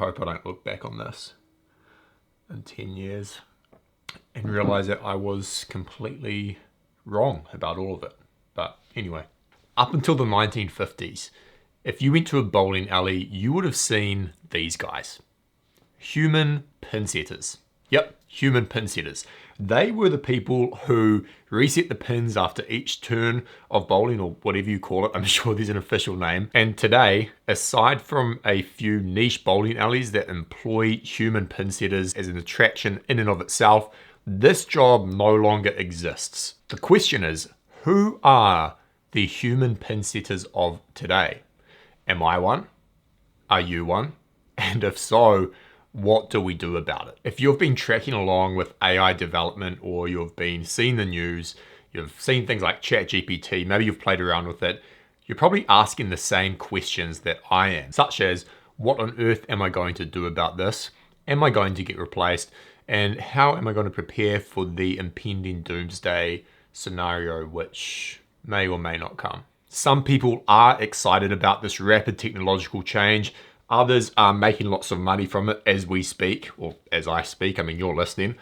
hope I don't look back on this in 10 years and realize that I was completely wrong about all of it. But anyway, up until the 1950s, if you went to a bowling alley, you would have seen these guys. Human pin setters. Yep, human pin setters. They were the people who reset the pins after each turn of bowling, or whatever you call it. I'm sure there's an official name. And today, aside from a few niche bowling alleys that employ human pin setters as an attraction in and of itself, this job no longer exists. The question is, who are the human pin setters of today? Am I one? Are you one? And if so, what do we do about it? If you've been tracking along with AI development, or you've been seeing the news, you've seen things like ChatGPT, maybe you've played around with it, you're probably asking the same questions that I am, such as, what on earth am I going to do about this? Am I going to get replaced? And how am I going to prepare for the impending doomsday scenario, which may or may not come? Some people are excited about this rapid technological change. Others are making lots of money from it as we speak, or as I speak. I mean, you're listening.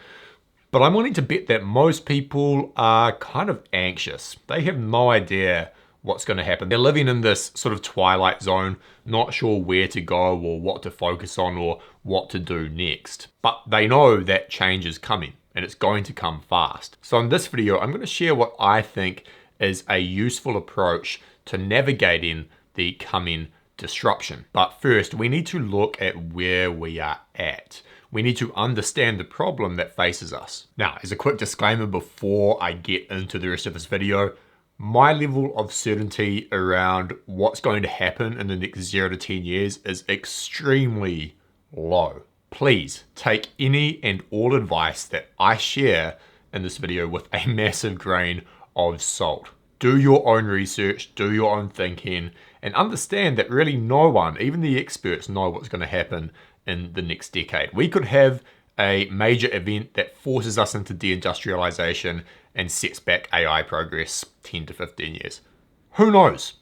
But I'm willing to bet that most people are kind of anxious. They have no idea what's going to happen. They're living in this sort of twilight zone, not sure where to go or what to focus on or what to do next. But they know that change is coming, and it's going to come fast. So in this video, I'm going to share what I think is a useful approach to navigating the coming disruption. But first, we need to look at where we are at. We need to understand the problem that faces us. Now, as a quick disclaimer before I get into the rest of this video, my level of certainty around what's going to happen in the next 0 to 10 years is extremely low. Please take any and all advice that I share in this video with a massive grain of salt. Do your own research, do your own thinking, and understand that really no one, even the experts, know what's going to happen in the next decade. We could have a major event that forces us into deindustrialization and sets back AI progress 10 to 15 years. Who knows?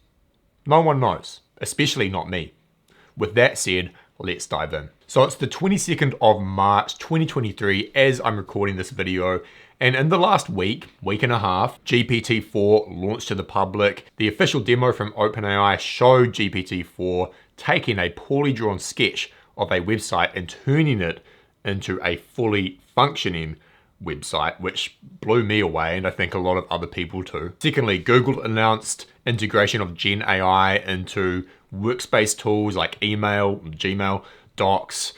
No one knows, especially not me. With that said, let's dive in. So it's the 22nd of March, 2023, as I'm recording this video. And in the last week and a half, GPT-4 launched to the public. The official demo from OpenAI showed GPT-4 taking a poorly drawn sketch of a website and turning it into a fully functioning website, which blew me away, and I think a lot of other people too. Secondly, Google announced integration of Gen AI into workspace tools like email, Gmail, Docs,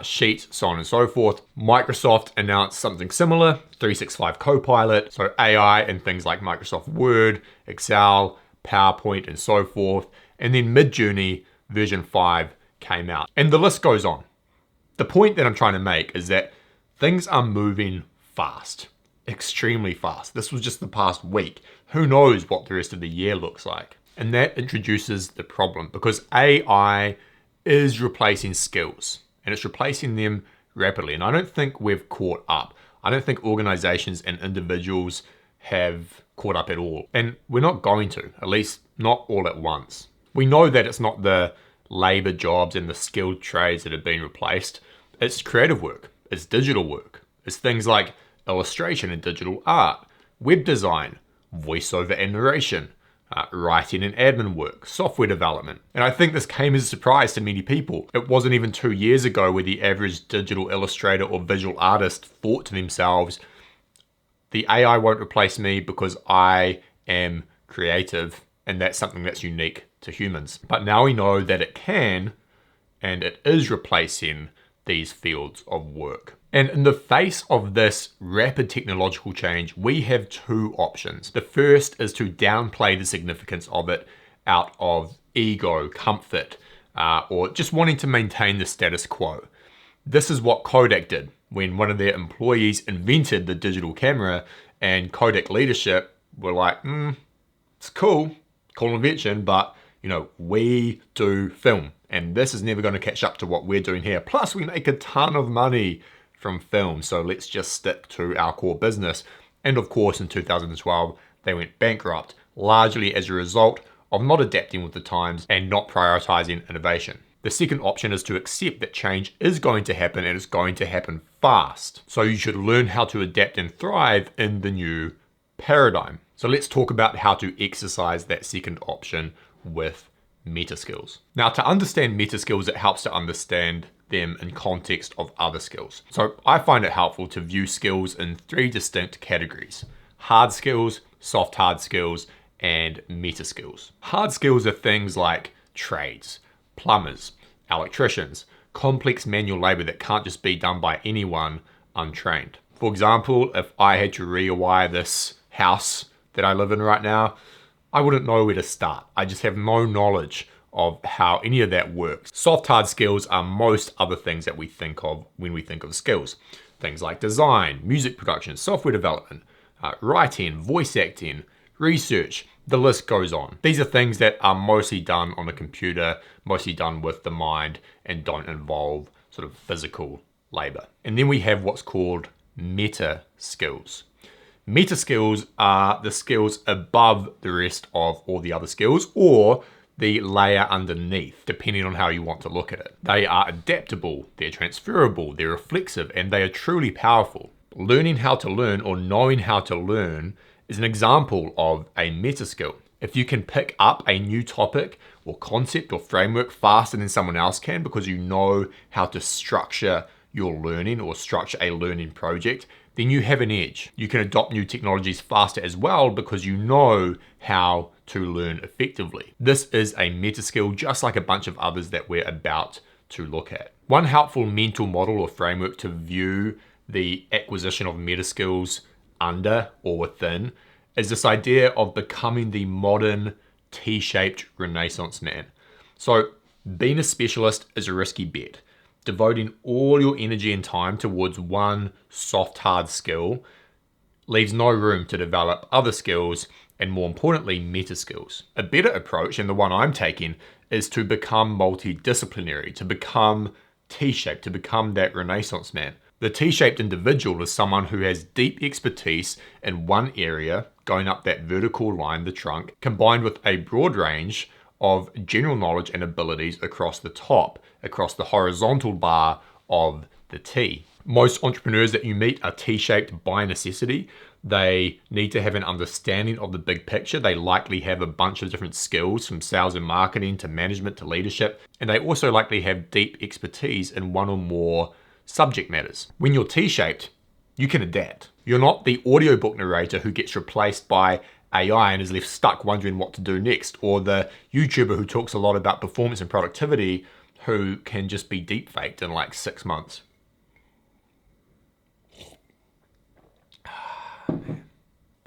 Sheets, so on and so forth. Microsoft announced something similar, 365 Copilot, so AI in things like Microsoft Word, Excel, PowerPoint, and so forth. And then mid-June, version 5 came out. And the list goes on. The point that I'm trying to make is that things are moving fast, extremely fast. This was just the past week. Who knows what the rest of the year looks like? And that introduces the problem, because AI is replacing skills, and it's replacing them rapidly. And I don't think we've caught up. I don't think organizations and individuals have caught up at all. And we're not going to, at least not all at once. We know that it's not the labor jobs and the skilled trades that have been replaced. It's creative work, it's digital work. It's things like illustration and digital art, web design, voiceover and narration, writing and admin work, software development. And I think this came as a surprise to many people. It wasn't even 2 years ago where the average digital illustrator or visual artist thought to themselves, the AI won't replace me because I am creative, and that's something that's unique to humans. But now we know that it can, and it is replacing these fields of work. And in the face of this rapid technological change, we have two options. The first is to downplay the significance of it out of ego, comfort, or just wanting to maintain the status quo. This is what Kodak did when one of their employees invented the digital camera, and Kodak leadership were like, it's cool invention, but we do film, and this is never going to catch up to what we're doing here. Plus, we make a ton of money from film, so let's just stick to our core business. And of course, in 2012, they went bankrupt, largely as a result of not adapting with the times and not prioritizing innovation. The second option is to accept that change is going to happen and it's going to happen fast. So you should learn how to adapt and thrive in the new paradigm. So let's talk about how to exercise that second option with Metaskills. Now, to understand Metaskills, it helps to understand them in context of other skills. So I find it helpful to view skills in 3 distinct categories: hard skills, soft hard skills, and Metaskills. Hard skills are things like trades, plumbers, electricians, complex manual labor that can't just be done by anyone untrained. For example, if I had to rewire this house that I live in right now, I wouldn't know where to start. I just have no knowledge of how any of that works. Soft hard skills are most other things that we think of when we think of skills. Things like design, music production, software development, writing, voice acting, research, the list goes on. These are things that are mostly done on a computer, mostly done with the mind, and don't involve sort of physical labor. And then we have what's called meta skills. Meta skills are the skills above the rest of all the other skills, or the layer underneath, depending on how you want to look at it. They are adaptable, they're transferable, they're reflexive, and they are truly powerful. Learning how to learn, or knowing how to learn, is an example of a meta skill. If you can pick up a new topic or concept or framework faster than someone else can because you know how to structure your learning or structure a learning project, then you have an edge. You can adopt new technologies faster as well because you know how to learn effectively. This is a meta skill, just like a bunch of others that we're about to look at. One helpful mental model or framework to view the acquisition of meta skills under or within is this idea of becoming the modern T-shaped Renaissance man. So being a specialist is a risky bet. Devoting all your energy and time towards one soft hard skill leaves no room to develop other skills, and more importantly, meta skills. A better approach, and the one I'm taking, is to become multidisciplinary, to become T-shaped, to become that Renaissance man. The T-shaped individual is someone who has deep expertise in one area, going up that vertical line, the trunk, combined with a broad range of general knowledge and abilities across the top, across the horizontal bar of the T. Most entrepreneurs that you meet are T-shaped by necessity. They need to have an understanding of the big picture. They likely have a bunch of different skills, from sales and marketing to management to leadership. And they also likely have deep expertise in one or more subject matters. When you're T-shaped, you can adapt. You're not the audiobook narrator who gets replaced by AI and is left stuck wondering what to do next, or the YouTuber who talks a lot about performance and productivity who can just be deep faked in like 6 months.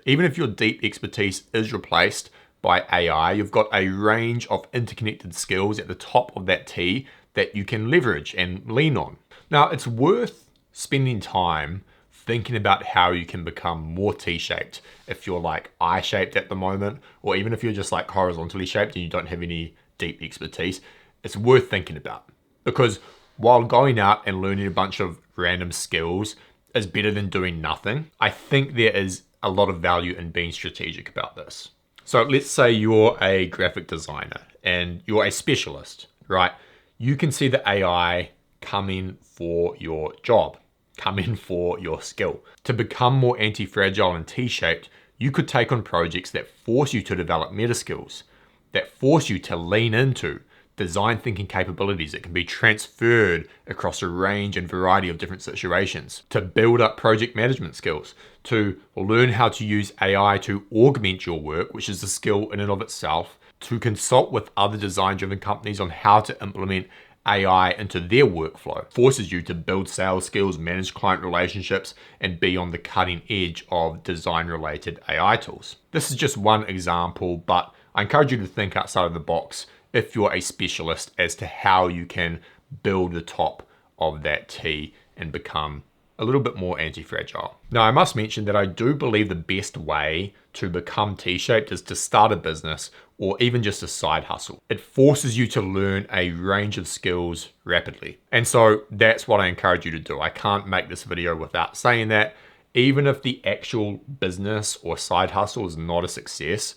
Even if your deep expertise is replaced by AI, you've got a range of interconnected skills at the top of that T that you can leverage and lean on. Now, it's worth spending time thinking about how you can become more T-shaped if you're like I-shaped at the moment, or even if you're just like horizontally shaped and you don't have any deep expertise. It's worth thinking about, because while going out and learning a bunch of random skills is better than doing nothing, I think there is a lot of value in being strategic about this. So let's say you're a graphic designer and you're a specialist, right? You can see the AI come in for your job, come in for your skill. To become more anti-fragile and T-shaped, you could take on projects that force you to develop meta skills, that force you to lean into design thinking capabilities that can be transferred across a range and variety of different situations, to build up project management skills, to learn how to use AI to augment your work, which is a skill in and of itself, to consult with other design-driven companies on how to implement AI into their workflow, forces you to build sales skills, manage client relationships, and be on the cutting edge of design-related AI tools. This is just one example, but I encourage you to think outside of the box if you're a specialist as to how you can build the top of that T and become a little bit more anti-fragile. Now, I must mention that I do believe the best way to become T-shaped is to start a business or even just a side hustle. It forces you to learn a range of skills rapidly. And so that's what I encourage you to do. I can't make this video without saying that. Even if the actual business or side hustle is not a success,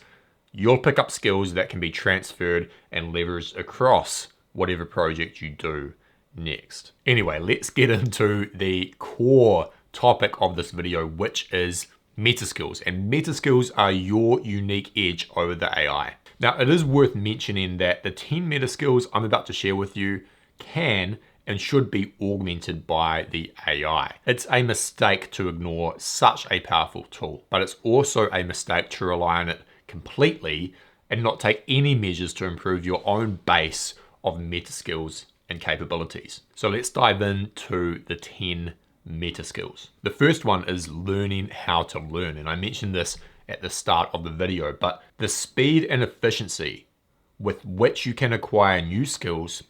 you'll pick up skills that can be transferred and leveraged across whatever project you do next. Anyway, let's get into the core topic of this video, which is Metaskills. And Metaskills are your unique edge over the AI. Now, it is worth mentioning that the 10 Metaskills I'm about to share with you can and should be augmented by the AI. It's a mistake to ignore such a powerful tool, but it's also a mistake to rely on it completely and not take any measures to improve your own base of Metaskills and capabilities. So let's dive into the 10 Metaskills. The first one is learning how to learn. And I mentioned this at the start of the video, but the speed and efficiency with which you can acquire new skills,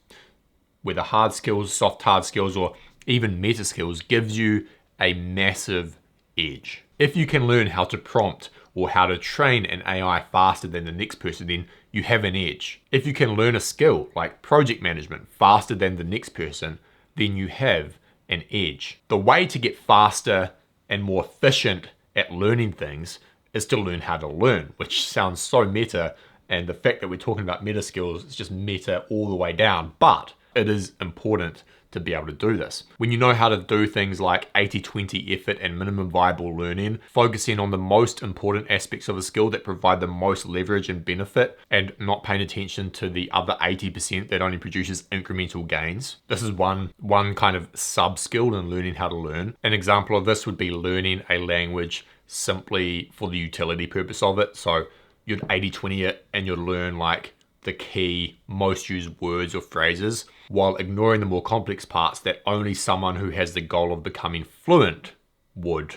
whether hard skills, soft hard skills, or even meta skills, gives you a massive edge. If you can learn how to prompt or how to train an AI faster than the next person, then you have an edge. If you can learn a skill like project management faster than the next person, then you have an edge. The way to get faster and more efficient at learning things is to learn how to learn, which sounds so meta, and the fact that we're talking about meta skills is just meta all the way down, but it is important to be able to do this. When you know how to do things like 80-20 effort and minimum viable learning, focusing on the most important aspects of a skill that provide the most leverage and benefit, and not paying attention to the other 80% that only produces incremental gains. This is one kind of sub-skill in learning how to learn. An example of this would be learning a language simply for the utility purpose of it. So you'd 80-20 it and you'd learn like the key most used words or phrases while ignoring the more complex parts that only someone who has the goal of becoming fluent would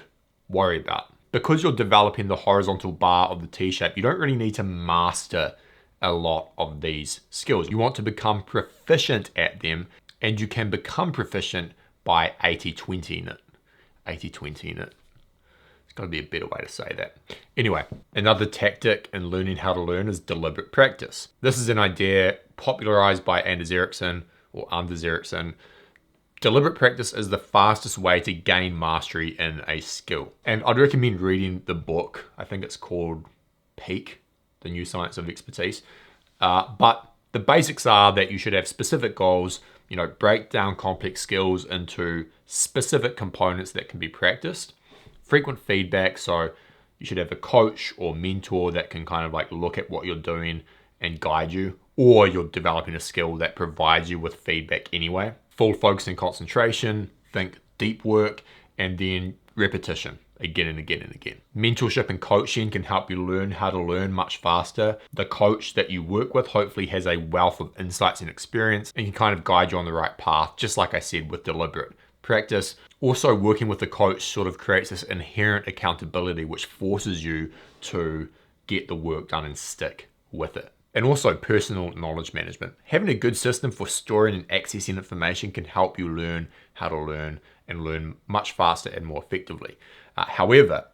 worry about. Because you're developing the horizontal bar of the T-shape, you don't really need to master a lot of these skills. You want to become proficient at them, and you can become proficient by 80-20ing it. 80-20ing it. Got to be a better way to say that. Anyway, another tactic in learning how to learn is deliberate practice. This is an idea popularized by Anders Ericsson. Deliberate practice is the fastest way to gain mastery in a skill. And I'd recommend reading the book. I think it's called Peak, The New Science of Expertise. But the basics are that you should have specific goals, break down complex skills into specific components that can be practiced. Frequent feedback, so you should have a coach or mentor that can kind of like look at what you're doing and guide you, or you're developing a skill that provides you with feedback anyway. Full focus and concentration, think deep work, and then repetition again and again and again. Mentorship and coaching can help you learn how to learn much faster. The coach that you work with hopefully has a wealth of insights and experience and can kind of guide you on the right path, just like I said with deliberate practice. Also, working with the coach sort of creates this inherent accountability which forces you to get the work done and stick with it. And also personal knowledge management. Having a good system for storing and accessing information can help you learn how to learn and learn much faster and more effectively. However,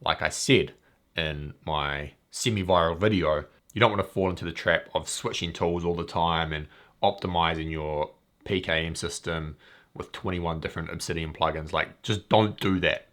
like I said in my semi-viral video, you don't want to fall into the trap of switching tools all the time and optimizing your PKM system with 21 different Obsidian plugins. Like, just don't do that.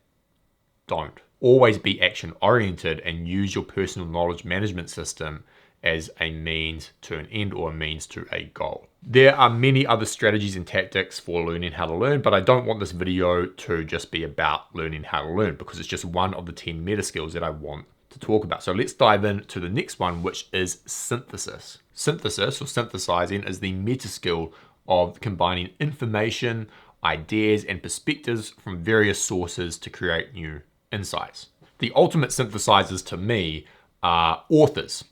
Don't. Always be action oriented and use your personal knowledge management system as a means to an end or a means to a goal. There are many other strategies and tactics for learning how to learn, but I don't want this video to just be about learning how to learn because it's just one of the 10 meta skills that I want to talk about. So let's dive into the next one, which is synthesis. Synthesis or synthesizing is the meta skill of combining information, ideas, and perspectives from various sources to create new insights. The ultimate synthesizers to me are authors.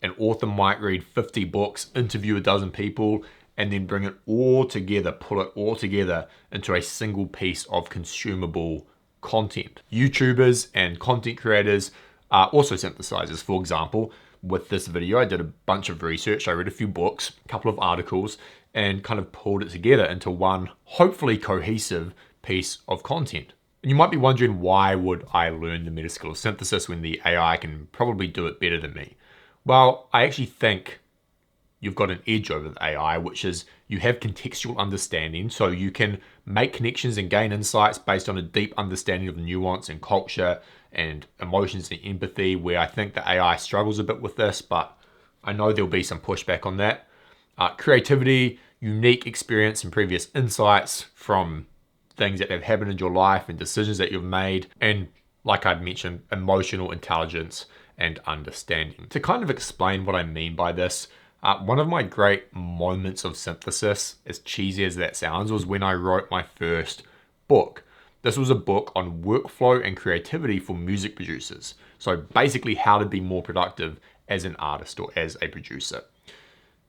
An author might read 50 books, interview a dozen people, and then bring it all together, pull it all together into a single piece of consumable content. YouTubers and content creators are also synthesizers. For example, with this video, I did a bunch of research. I read a few books, a couple of articles, and kind of pulled it together into one hopefully cohesive piece of content. And you might be wondering, why would I learn the meta skill of synthesis when the AI can probably do it better than me? Well, I actually think you've got an edge over the AI, which is you have contextual understanding, so you can make connections and gain insights based on a deep understanding of nuance and culture and emotions and empathy, where I think the AI struggles a bit with this, but I know there'll be some pushback on that. Creativity, unique experience and previous insights from things that have happened in your life and decisions that you've made. And like I'd mentioned, emotional intelligence and understanding. To kind of explain what I mean by this, one of my great moments of synthesis, as cheesy as that sounds, was when I wrote my first book. This was a book on workflow and creativity for music producers. So basically how to be more productive as an artist or as a producer.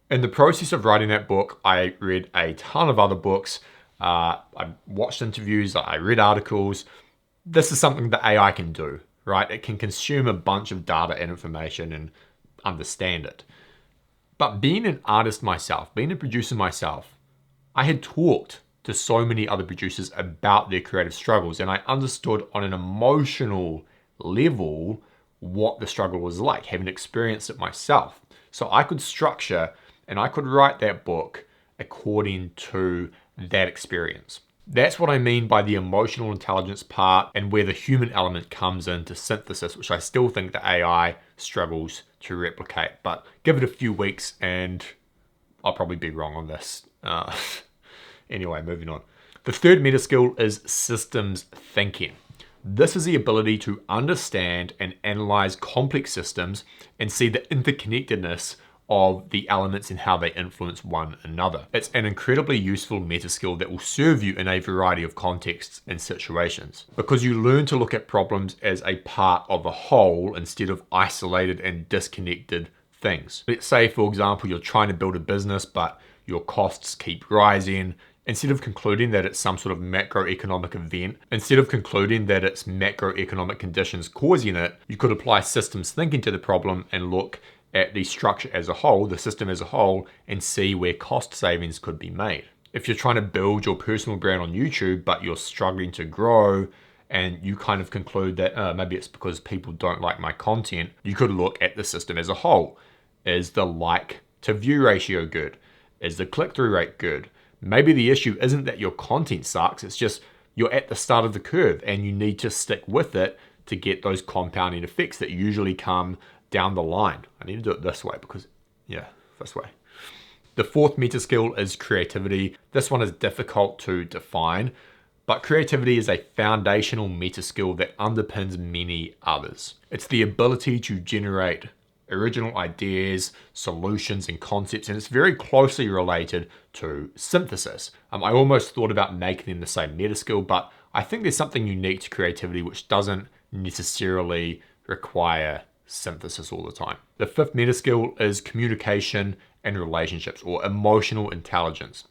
In the process of writing that book, I read a ton of other books. I watched interviews, I read articles. This is something that AI can do, right? It can consume a bunch of data and information and understand it. But being an artist myself, being a producer myself, I had talked to so many other producers about their creative struggles, and I understood on an emotional level what the struggle was like, having experienced it myself. So I could structure and I could write that book according to that experience. That's what I mean by the emotional intelligence part and where the human element comes into synthesis, which I still think the AI struggles to replicate. But give it a few weeks and I'll probably be wrong on this. Anyway, moving on. The third meta skill is systems thinking. This is the ability to understand and analyze complex systems and see the interconnectedness of the elements and how they influence one another. It's an incredibly useful meta skill that will serve you in a variety of contexts and situations because you learn to look at problems as a part of a whole instead of isolated and disconnected things. Let's say, for example, you're trying to build a business, but your costs keep rising. Instead of concluding that it's some sort of macroeconomic event, instead of concluding that it's macroeconomic conditions causing it, you could apply systems thinking to the problem and look at the structure as a whole, the system as a whole, and see where cost savings could be made. If you're trying to build your personal brand on YouTube, but you're struggling to grow, and you kind of conclude that maybe it's because people don't like my content, you could look at the system as a whole. Is the like to view ratio good? Is the click-through rate good? Maybe the issue isn't that your content sucks, it's just you're at the start of the curve and you need to stick with it to get those compounding effects that usually come down the line. I need to do it this way because, this way. The fourth meta skill is creativity. This one is difficult to define, but creativity is a foundational meta skill that underpins many others. It's the ability to generate original ideas, solutions, and concepts, and it's very closely related to synthesis. I almost thought about making them the same meta skill, but I think there's something unique to creativity which doesn't necessarily require synthesis all the time. The fifth meta skill is communication and relationships, or emotional intelligence.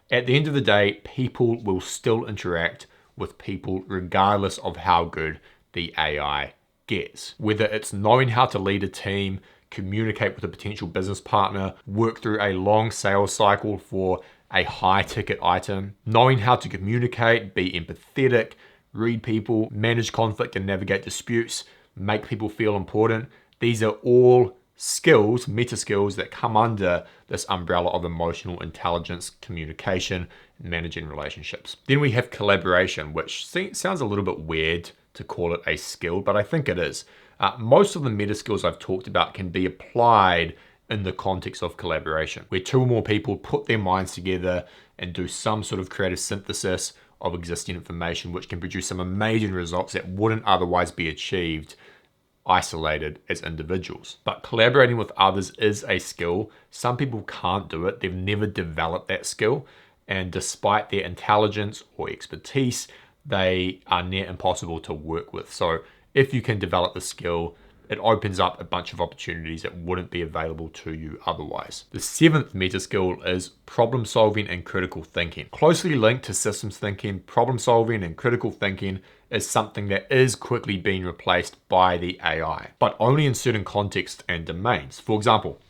At the end of the day, people will still interact with people regardless of how good the AI gets. Whether it's knowing how to lead a team, communicate with a potential business partner, work through a long sales cycle for a high ticket item, knowing how to communicate, be empathetic, read people, manage conflict and navigate disputes, make people feel important. These are all skills, meta skills that come under this umbrella of emotional intelligence, communication, and managing relationships. Then we have collaboration, which sounds a little bit weird to call it a skill, but I think it is. Most of the meta skills I've talked about can be applied in the context of collaboration, where two or more people put their minds together and do some sort of creative synthesis of existing information, which can produce some amazing results that wouldn't otherwise be achieved isolated as individuals. But collaborating with others is a skill. Some people can't do it. They've never developed that skill. And despite their intelligence or expertise, they are near impossible to work with. So if you can develop the skill, it opens up a bunch of opportunities that wouldn't be available to you otherwise. The seventh meta skill is problem solving and critical thinking. Closely linked to systems thinking, problem solving and critical thinking is something that is quickly being replaced by the AI, but only in certain contexts and domains. For example,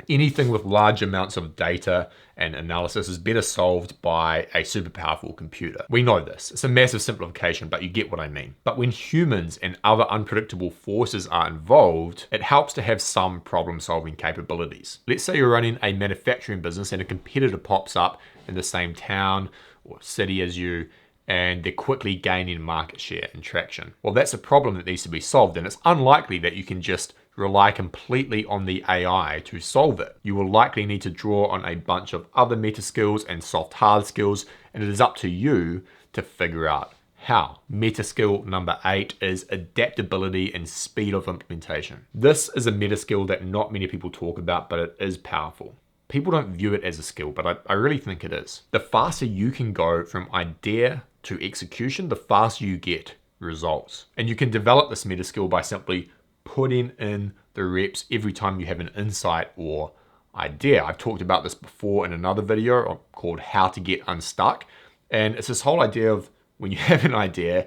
anything with large amounts of data and analysis is better solved by a super powerful computer. We know this. It's a massive simplification, but you get what I mean. But when humans and other unpredictable forces are involved, it helps to have some problem-solving capabilities. Let's say you're running a manufacturing business and a competitor pops up in the same town or city as you, and they're quickly gaining market share and traction. Well, that's a problem that needs to be solved, and it's unlikely that you can just rely completely on the AI to solve it. You will likely need to draw on a bunch of other meta skills and soft hard skills, and it is up to you to figure out how. Meta skill number 8 is adaptability and speed of implementation. This is a meta skill that not many people talk about, but it is powerful. People don't view it as a skill, but I really think it is. The faster you can go from idea to execution, the faster you get results. And you can develop this meta skill by simply putting in the reps every time you have an insight or idea. I've talked about this before in another video called How to Get Unstuck. And it's this whole idea of when you have an idea,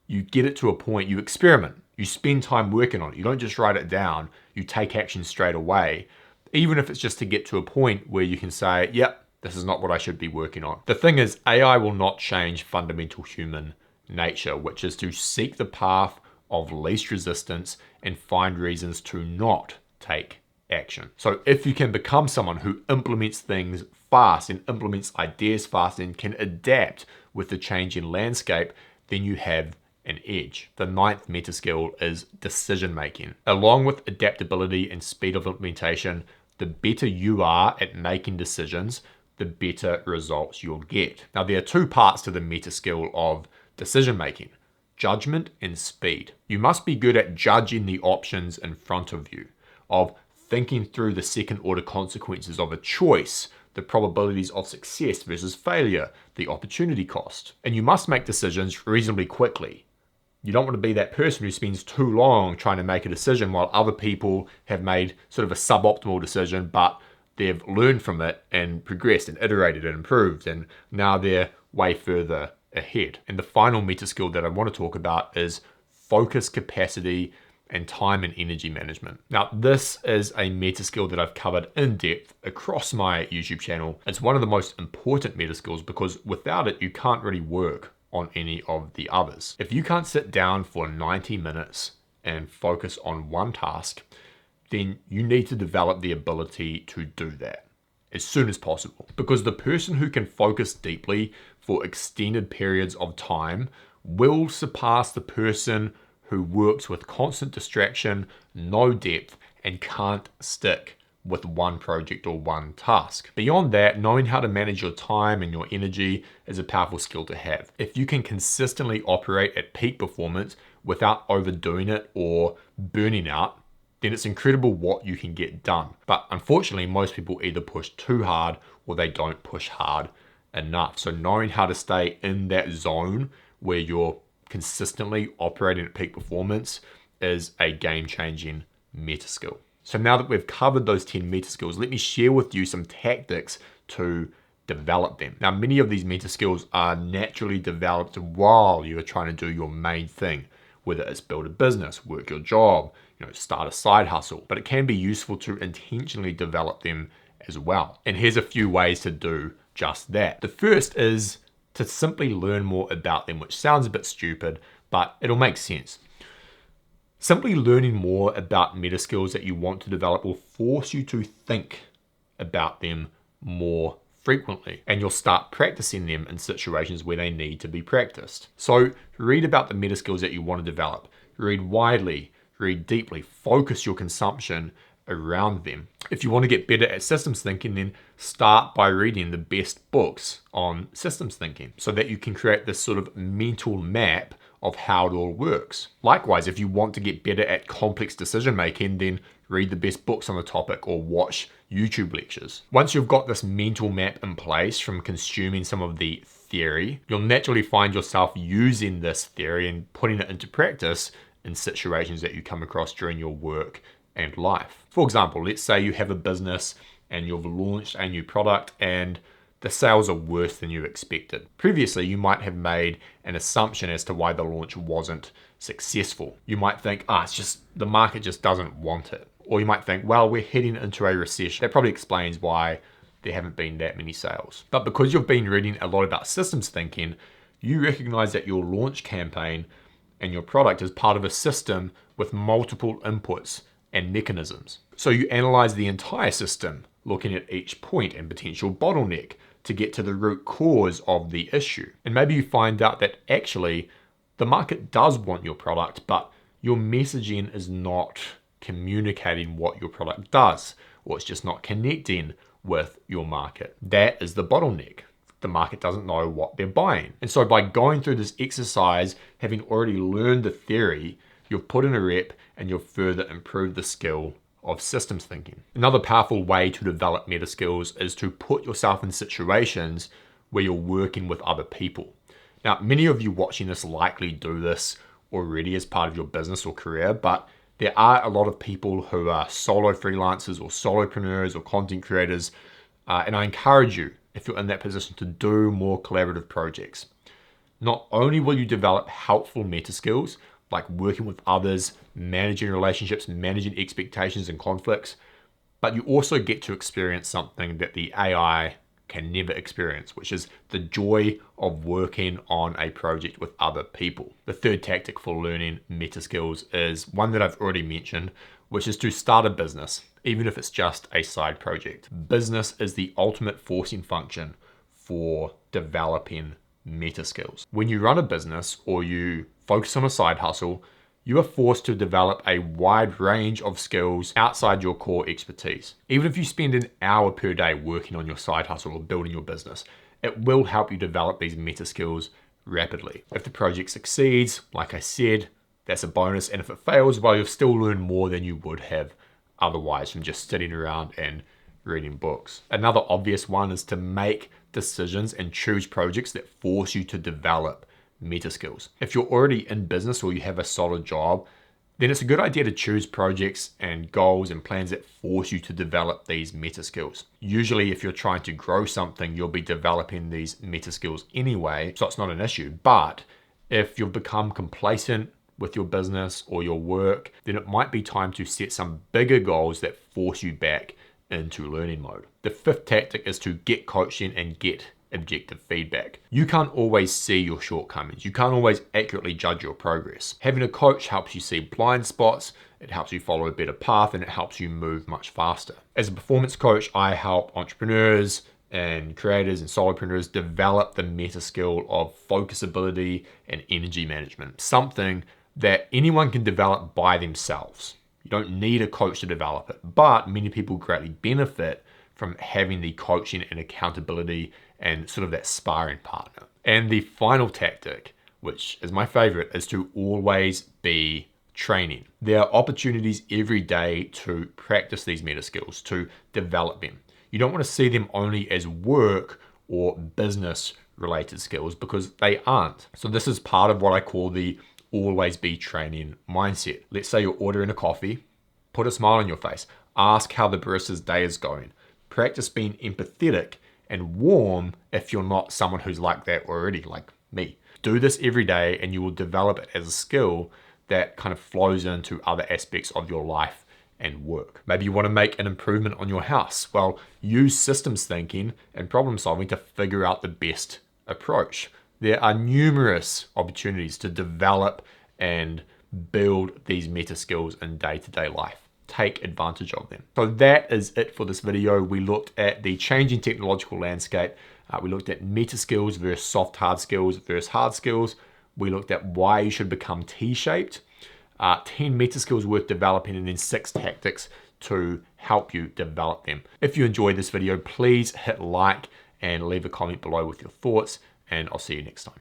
you get it to a point, you experiment, you spend time working on it. You don't just write it down, you take action straight away, even if it's just to get to a point where you can say, yep, this is not what I should be working on. The thing is, AI will not change fundamental human nature, which is to seek the path of least resistance and find reasons to not take action. So if you can become someone who implements things fast and implements ideas fast and can adapt with the changing landscape, then you have an edge. The 9th meta skill is decision making. Along with adaptability and speed of implementation, the better you are at making decisions, the better results you'll get. Now, there are 2 parts to the meta skill of decision making: judgment and speed. You must be good at judging the options in front of you, of thinking through the second order consequences of a choice, the probabilities of success versus failure, the opportunity cost. And you must make decisions reasonably quickly. You don't want to be that person who spends too long trying to make a decision while other people have made sort of a suboptimal decision, but they've learned from it and progressed and iterated and improved, and now they're way further ahead. And the final meta skill that I want to talk about is focus capacity and time and energy management. Now, this is a meta skill that I've covered in depth across my YouTube channel. It's one of the most important meta skills because without it, you can't really work on any of the others. If you can't sit down for 90 minutes and focus on one task, then you need to develop the ability to do that as soon as possible. Because the person who can focus deeply for extended periods of time will surpass the person who works with constant distraction, no depth, and can't stick with one project or one task. Beyond that, knowing how to manage your time and your energy is a powerful skill to have. If you can consistently operate at peak performance without overdoing it or burning out, then it's incredible what you can get done. But unfortunately, most people either push too hard or they don't push hard enough. So knowing how to stay in that zone where you're consistently operating at peak performance is a game-changing meta skill. So now that we've covered those 10 meta skills, let me share with you some tactics to develop them. Now, many of these meta skills are naturally developed while you are trying to do your main thing, whether it's build a business, work your job, start a side hustle, but it can be useful to intentionally develop them as well. And here's a few ways to do just that. The first is to simply learn more about them, which sounds a bit stupid, but it'll make sense. Simply learning more about meta skills that you want to develop will force you to think about them more frequently, and you'll start practicing them in situations where they need to be practiced. So read about the meta skills that you want to develop. Read widely, read deeply, focus your consumption around them. If you want to get better at systems thinking, then start by reading the best books on systems thinking so that you can create this sort of mental map of how it all works. Likewise, if you want to get better at complex decision making, then read the best books on the topic or watch YouTube lectures. Once you've got this mental map in place from consuming some of the theory, you'll naturally find yourself using this theory and putting it into practice in situations that you come across during your work and life. For example, let's say you have a business and you've launched a new product and the sales are worse than you expected. Previously, you might have made an assumption as to why the launch wasn't successful. You might think, it's just the market just doesn't want it. Or you might think, well, we're heading into a recession. That probably explains why there haven't been that many sales. But because you've been reading a lot about systems thinking, you recognize that your launch campaign and your product is part of a system with multiple inputs and mechanisms. So you analyze the entire system, looking at each point and potential bottleneck to get to the root cause of the issue. And maybe you find out that actually the market does want your product, but your messaging is not communicating what your product does, or it's just not connecting with your market. That is the bottleneck. The market doesn't know what they're buying. And so by going through this exercise, having already learned the theory, you've put in a rep and you've further improved the skill of systems thinking. Another powerful way to develop meta skills is to put yourself in situations where you're working with other people. Now, many of you watching this likely do this already as part of your business or career, but there are a lot of people who are solo freelancers or solopreneurs or content creators, and I encourage you, if you're in that position, to do more collaborative projects. Not only will you develop helpful meta skills, like working with others, managing relationships, managing expectations and conflicts, but you also get to experience something that the AI can never experience, which is the joy of working on a project with other people. The third tactic for learning meta skills is one that I've already mentioned, which is to start a business, even if it's just a side project. Business is the ultimate forcing function for developing meta skills. When you run a business or you focus on a side hustle, you are forced to develop a wide range of skills outside your core expertise. Even if you spend an hour per day working on your side hustle or building your business, it will help you develop these meta skills rapidly. If the project succeeds, like I said, that's a bonus. And if it fails, well, you'll still learn more than you would have otherwise from just sitting around and reading books. Another obvious one is to make decisions and choose projects that force you to develop meta skills. If you're already in business or you have a solid job, then it's a good idea to choose projects and goals and plans that force you to develop these meta skills. Usually, if you're trying to grow something, you'll be developing these meta skills anyway, so it's not an issue. But if you've become complacent with your business or your work, then it might be time to set some bigger goals that force you back into learning mode. The fifth tactic is to get coaching and get objective feedback. You can't always see your shortcomings. You can't always accurately judge your progress. Having a coach helps you see blind spots, it helps you follow a better path, and it helps you move much faster. As a performance coach, I help entrepreneurs and creators and solopreneurs develop the meta skill of focusability and energy management, something that anyone can develop by themselves. You don't need a coach to develop it, but many people greatly benefit from having the coaching and accountability and sort of that sparring partner. And the final tactic, which is my favorite, is to always be training. There are opportunities every day to practice these meta skills, to develop them. You don't want to see them only as work or business related skills, because they aren't. So this is part of what I call the always be training mindset. Let's say you're ordering a coffee, put a smile on your face, ask how the barista's day is going. Practice being empathetic and warm if you're not someone who's like that already, like me. Do this every day and you will develop it as a skill that kind of flows into other aspects of your life and work. Maybe you want to make an improvement on your house. Well, use systems thinking and problem solving to figure out the best approach. There are numerous opportunities to develop and build these meta skills in day-to-day life. Take advantage of them. So that is it for this video. We looked at the changing technological landscape. We looked at meta skills versus soft hard skills versus hard skills. We looked at why you should become T-shaped, 10 meta skills worth developing, and then 6 tactics to help you develop them. If you enjoyed this video, please hit like and leave a comment below with your thoughts, and I'll see you next time.